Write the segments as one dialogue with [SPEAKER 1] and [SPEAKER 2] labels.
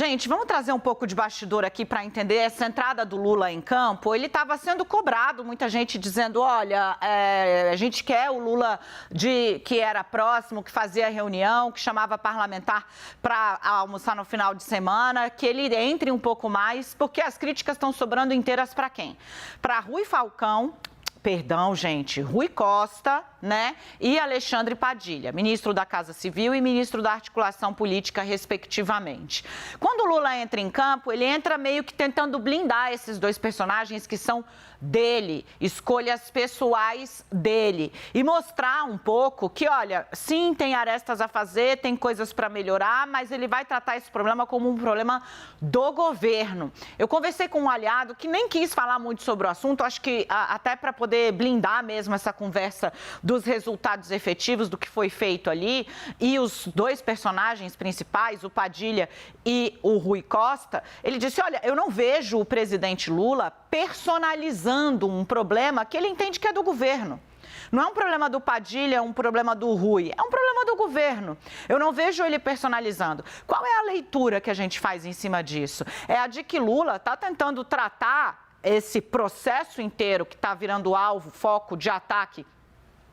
[SPEAKER 1] Gente, vamos trazer um pouco de bastidor aqui para entender essa entrada do Lula em campo. Ele estava sendo cobrado, muita gente dizendo, olha, a gente quer o Lula que era próximo, que fazia reunião, que chamava parlamentar para almoçar no final de semana, que ele entre um pouco mais, porque as críticas estão sobrando inteiras para quem? Para Rui Costa, né, e Alexandre Padilha, ministro da Casa Civil e ministro da Articulação Política, respectivamente. Quando o Lula entra em campo, ele entra meio que tentando blindar esses dois personagens que são dele, escolhas pessoais dele, e mostrar um pouco que, olha, sim, tem arestas a fazer, tem coisas para melhorar, mas ele vai tratar esse problema como um problema do governo. Eu conversei com um aliado que nem quis falar muito sobre o assunto, acho que até para poder blindar mesmo essa conversa dos resultados efetivos do que foi feito ali, e os dois personagens principais, o Padilha e o Rui Costa, ele disse, olha, eu não vejo o presidente Lula personalizando um problema que ele entende que é do governo. Não é um problema do Padilha, é um problema do Rui, é um problema do governo. Eu não vejo ele personalizando. Qual é a leitura que a gente faz em cima disso? É a de que Lula está tentando tratar esse processo inteiro que está virando alvo, foco de ataque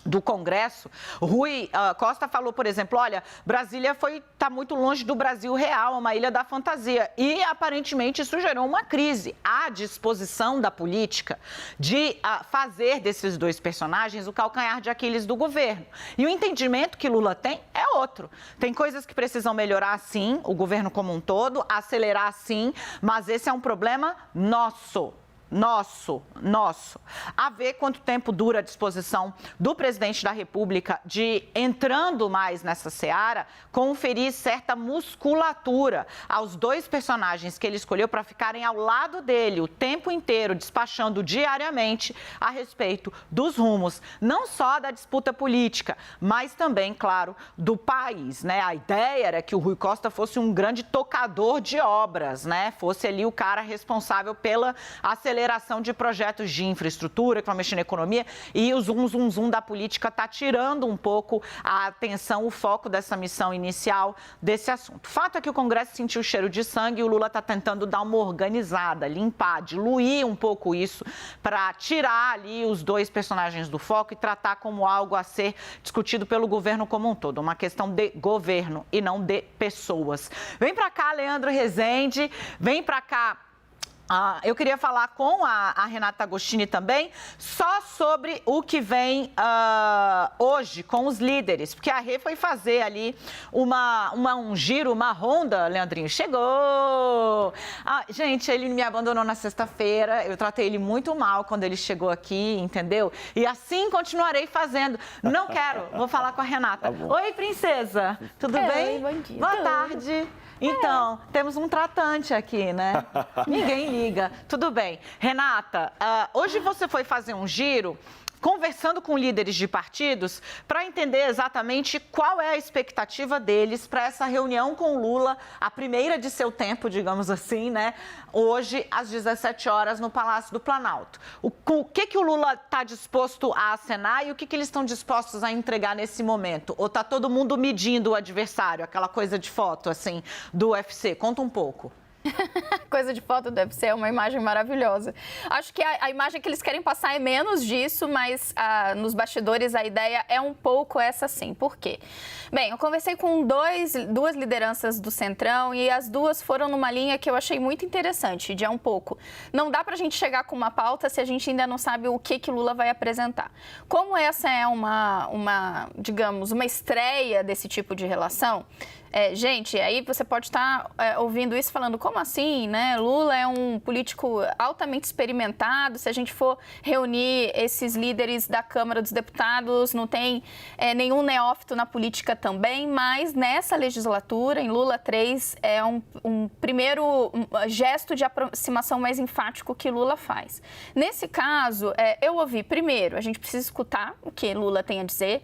[SPEAKER 1] do Congresso. Rui Costa falou, por exemplo, olha, Brasília está muito longe do Brasil real, uma ilha da fantasia. E, aparentemente, isso gerou uma crise. Há disposição da política de fazer desses dois personagens o calcanhar de Aquiles do governo. E o entendimento que Lula tem é outro. Tem coisas que precisam melhorar, sim, o governo como um todo, acelerar, sim, mas esse é um problema nosso. A ver quanto tempo dura a disposição do presidente da República de, entrando mais nessa seara, conferir certa musculatura aos dois personagens que ele escolheu para ficarem ao lado dele o tempo inteiro, despachando diariamente a respeito dos rumos, não só da disputa política, mas também, claro, do país, né? A ideia era que o Rui Costa fosse um grande tocador de obras, né? Fosse ali o cara responsável pela aceleração de projetos de infraestrutura, que vão mexer na economia, e o zoom da política está tirando um pouco a atenção, o foco dessa missão inicial desse assunto. O fato é que o Congresso sentiu o cheiro de sangue e o Lula está tentando dar uma organizada, limpar, diluir um pouco isso para tirar ali os dois personagens do foco e tratar como algo a ser discutido pelo governo como um todo, uma questão de governo e não de pessoas. Vem para cá, Leandro Rezende, vem para cá. Eu queria falar com a Renata Agostini também, só sobre o que vem hoje com os líderes, porque a Rê foi fazer ali um giro, uma ronda, Leandrinho, chegou! Gente, ele me abandonou na sexta-feira, eu tratei ele muito mal quando ele chegou aqui, entendeu? E assim continuarei fazendo. Não quero, vou falar com a Renata.
[SPEAKER 2] Tá.
[SPEAKER 1] Oi, princesa, tudo bem?
[SPEAKER 3] Oi, bom dia.
[SPEAKER 1] Boa tarde. Então, temos um tratante aqui, né? Ninguém liga. Tudo bem. Renata, hoje você foi fazer um giro conversando com líderes de partidos para entender exatamente qual é a expectativa deles para essa reunião com o Lula, a primeira de seu tempo, digamos assim, né? Hoje, às 17 horas, no Palácio do Planalto. O que o Lula está disposto a acenar e o que eles estão dispostos a entregar nesse momento? Ou está todo mundo medindo o adversário, aquela coisa de foto, assim, do UFC? Conta um pouco.
[SPEAKER 3] Coisa de foto deve ser uma imagem maravilhosa. Acho que a imagem que eles querem passar é menos disso, mas nos bastidores a ideia é um pouco essa sim. Por quê? Bem, eu conversei com duas lideranças do Centrão e as duas foram numa linha que eu achei muito interessante, de um pouco. Não dá pra gente chegar com uma pauta se a gente ainda não sabe o que Lula vai apresentar. Como essa é digamos, uma estreia desse tipo de relação, gente, aí você pode estar ouvindo isso falando, como assim, né? Lula é um político altamente experimentado, se a gente for reunir esses líderes da Câmara dos Deputados, não tem nenhum neófito na política também, mas nessa legislatura, em Lula 3, é um primeiro gesto de aproximação mais enfático que Lula faz. Nesse caso, eu ouvi, primeiro, a gente precisa escutar o que Lula tem a dizer,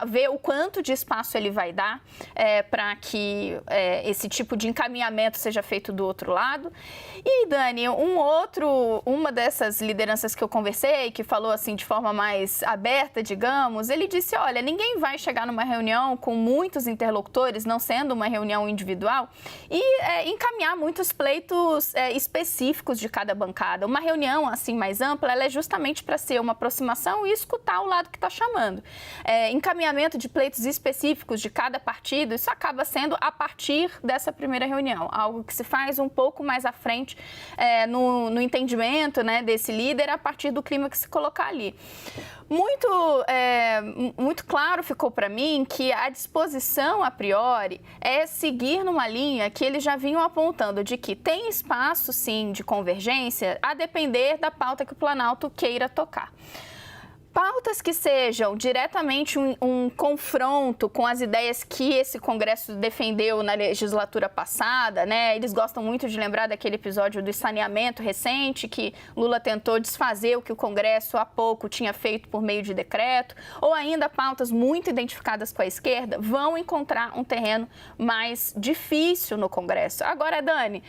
[SPEAKER 3] ver o quanto de espaço ele vai dar para para que esse tipo de encaminhamento seja feito do outro lado. E, Dani, uma dessas lideranças que eu conversei, que falou assim de forma mais aberta, digamos, ele disse, olha, ninguém vai chegar numa reunião com muitos interlocutores, não sendo uma reunião individual, e encaminhar muitos pleitos específicos de cada bancada. Uma reunião assim mais ampla, ela é justamente para ser uma aproximação e escutar o lado que está chamando. Encaminhamento de pleitos específicos de cada partido, isso acaba sendo a partir dessa primeira reunião, algo que se faz um pouco mais à frente no entendimento, né, desse líder a partir do clima que se colocar ali. Muito claro ficou para mim que a disposição a priori é seguir numa linha que eles já vinham apontando de que tem espaço, sim, de convergência, a depender da pauta que o Planalto queira tocar. Pautas que sejam diretamente um confronto com as ideias que esse Congresso defendeu na legislatura passada, né? Eles gostam muito de lembrar daquele episódio do saneamento recente, que Lula tentou desfazer o que o Congresso há pouco tinha feito por meio de decreto, ou ainda pautas muito identificadas com a esquerda, vão encontrar um terreno mais difícil no Congresso. Agora, Dani,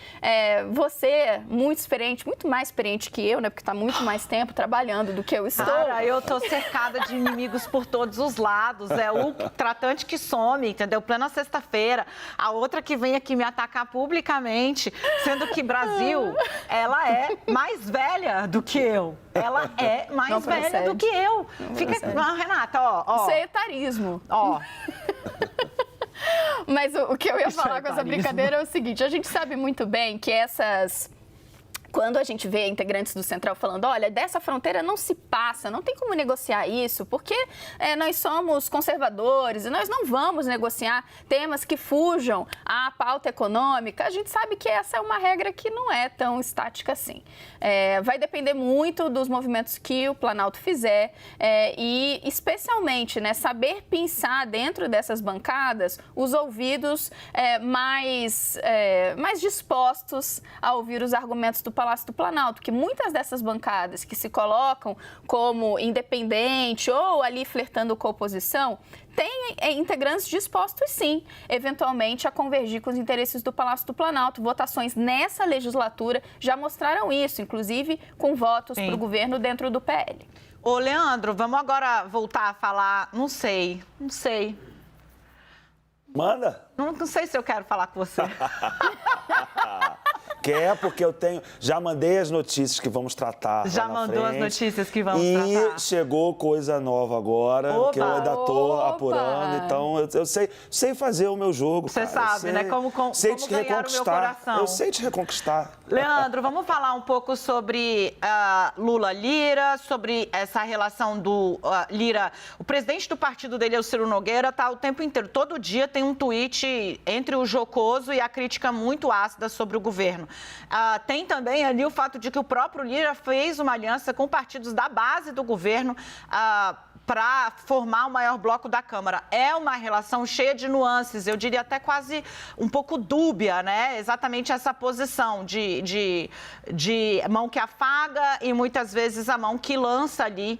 [SPEAKER 3] você, muito experiente, muito mais experiente que eu, né? Porque está muito mais tempo trabalhando do que eu estou.
[SPEAKER 1] Cara, eu tô cercada de inimigos por todos os lados. É o tratante que some, entendeu? Plena sexta-feira. A outra que vem aqui me atacar publicamente, sendo que Brasil, ela é mais velha do que eu. Ela é mais velha do que eu. Renata, ó.
[SPEAKER 3] Isso é etarismo.
[SPEAKER 1] Ó.
[SPEAKER 3] Mas o que eu ia falar com essa brincadeira é o seguinte, a gente sabe muito bem que quando a gente vê integrantes do Centrão falando, olha, dessa fronteira não se passa, não tem como negociar isso, porque nós somos conservadores e nós não vamos negociar temas que fujam à pauta econômica, a gente sabe que essa é uma regra que não é tão estática assim. Vai depender muito dos movimentos que o Planalto fizer e, especialmente, né, saber pensar dentro dessas bancadas os ouvidos mais dispostos a ouvir os argumentos do Palácio do Planalto, que muitas dessas bancadas que se colocam como independente ou ali flertando com a oposição, têm integrantes dispostos, sim, eventualmente a convergir com os interesses do Palácio do Planalto. Votações nessa legislatura já mostraram isso, inclusive com votos para o governo dentro do PL.
[SPEAKER 1] Ô, Leandro, vamos agora voltar a falar, não sei.
[SPEAKER 2] Manda.
[SPEAKER 1] Não sei se eu quero falar com você.
[SPEAKER 2] Quer, porque já mandei as notícias que vamos tratar.
[SPEAKER 1] Já mandou as notícias que vamos
[SPEAKER 2] tratar. E chegou coisa nova agora, que eu ainda estou apurando. Então, eu sei fazer o meu jogo.
[SPEAKER 1] Você sabe, né? Como
[SPEAKER 2] te
[SPEAKER 1] ganhar o meu coração.
[SPEAKER 2] Eu sei te reconquistar.
[SPEAKER 1] Leandro, vamos falar um pouco sobre Lula-Lira, sobre essa relação do Lira. O presidente do partido dele, o Ciro Nogueira, está o tempo inteiro. Todo dia tem um tweet entre o jocoso e a crítica muito ácida sobre o governo. Tem também ali o fato de que o próprio Lira fez uma aliança com partidos da base do governo para formar o maior bloco da Câmara. É uma relação cheia de nuances, eu diria até quase um pouco dúbia, né? Exatamente essa posição de mão que afaga e muitas vezes a mão que lança ali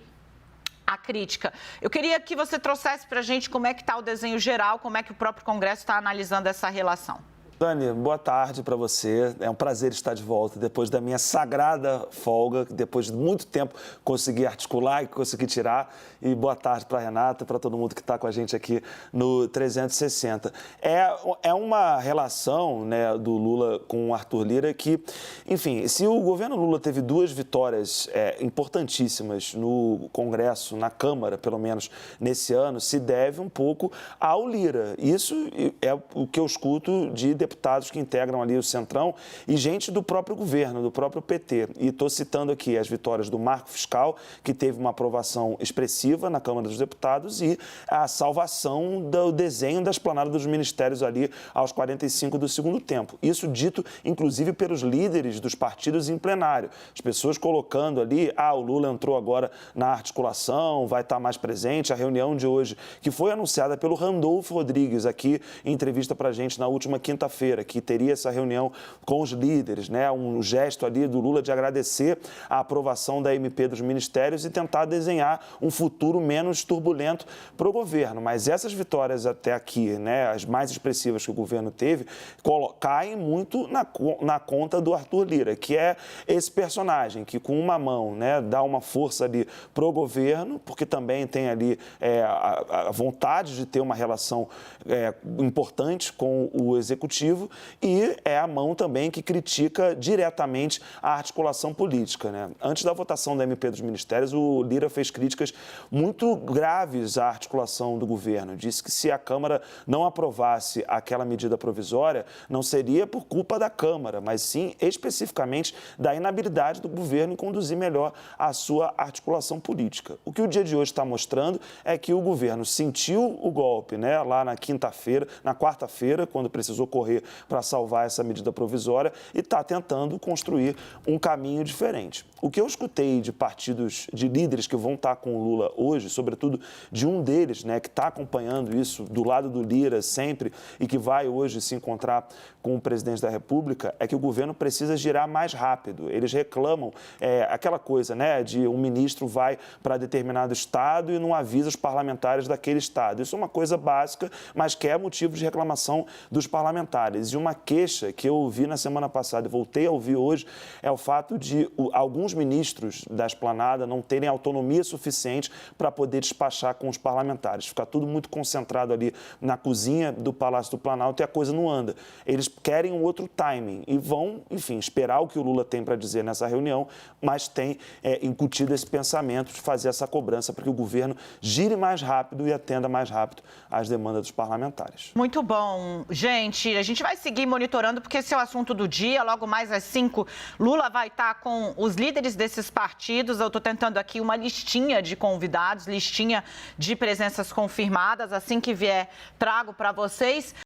[SPEAKER 1] a crítica. Eu queria que você trouxesse para a gente como é que está o desenho geral, como é que o próprio Congresso está analisando essa relação.
[SPEAKER 2] Dani, boa tarde para você. É um prazer estar de volta depois da minha sagrada folga, depois de muito tempo consegui articular e consegui tirar. E boa tarde para a Renata, para todo mundo que está com a gente aqui no 360. É uma relação, né, do Lula com o Arthur Lira que, enfim, se o governo Lula teve duas vitórias importantíssimas no Congresso, na Câmara, pelo menos nesse ano, se deve um pouco ao Lira. Isso é o que eu escuto de deputados que integram ali o Centrão e gente do próprio governo, do próprio PT. E estou citando aqui as vitórias do Marco Fiscal, que teve uma aprovação expressiva na Câmara dos Deputados, e a salvação do desenho da esplanada dos ministérios ali aos 45 do segundo tempo. Isso dito, inclusive, pelos líderes dos partidos em plenário. As pessoas colocando ali, o Lula entrou agora na articulação, vai estar mais presente. A reunião de hoje, que foi anunciada pelo Randolfo Rodrigues aqui em entrevista para a gente na última quinta-feira, quinta-feira, que teria essa reunião com os líderes, né? Um gesto ali do Lula de agradecer a aprovação da MP dos ministérios e tentar desenhar um futuro menos turbulento para o governo. Mas essas vitórias até aqui, né, as mais expressivas que o governo teve, caem muito na conta do Arthur Lira, que é esse personagem que com uma mão, né, dá uma força ali para o governo, porque também tem ali a vontade de ter uma relação importante com o executivo, e é a mão também que critica diretamente a articulação política, né? Antes da votação da MP dos ministérios, o Lira fez críticas muito graves à articulação do governo. Disse que se a Câmara não aprovasse aquela medida provisória, não seria por culpa da Câmara, mas sim especificamente da inabilidade do governo em conduzir melhor a sua articulação política. O que o dia de hoje está mostrando é que o governo sentiu o golpe, né, lá na quarta-feira, quando precisou correr para salvar essa medida provisória, e está tentando construir um caminho diferente. O que eu escutei de partidos, de líderes que vão estar com o Lula hoje, sobretudo de um deles, né, que está acompanhando isso do lado do Lira sempre e que vai hoje se encontrar com o presidente da República, é que o governo precisa girar mais rápido. Eles reclamam aquela coisa, né, de um ministro vai para determinado estado e não avisa os parlamentares daquele estado. Isso é uma coisa básica, mas que é motivo de reclamação dos parlamentares. E uma queixa que eu ouvi na semana passada e voltei a ouvir hoje é o fato de alguns ministros da esplanada não terem autonomia suficiente para poder despachar com os parlamentares. Fica tudo muito concentrado ali na cozinha do Palácio do Planalto e a coisa não anda. Eles querem um outro timing e vão, enfim, esperar o que o Lula tem para dizer nessa reunião, mas tem incutido esse pensamento de fazer essa cobrança para que o governo gire mais rápido e atenda mais rápido às demandas dos parlamentares.
[SPEAKER 1] Muito bom. Gente, a gente vai seguir monitorando, porque esse é o assunto do dia. Logo mais às 5, Lula vai estar com os líderes desses partidos. Eu estou tentando aqui uma listinha de convidados, listinha de presenças confirmadas. Assim que vier, trago para vocês.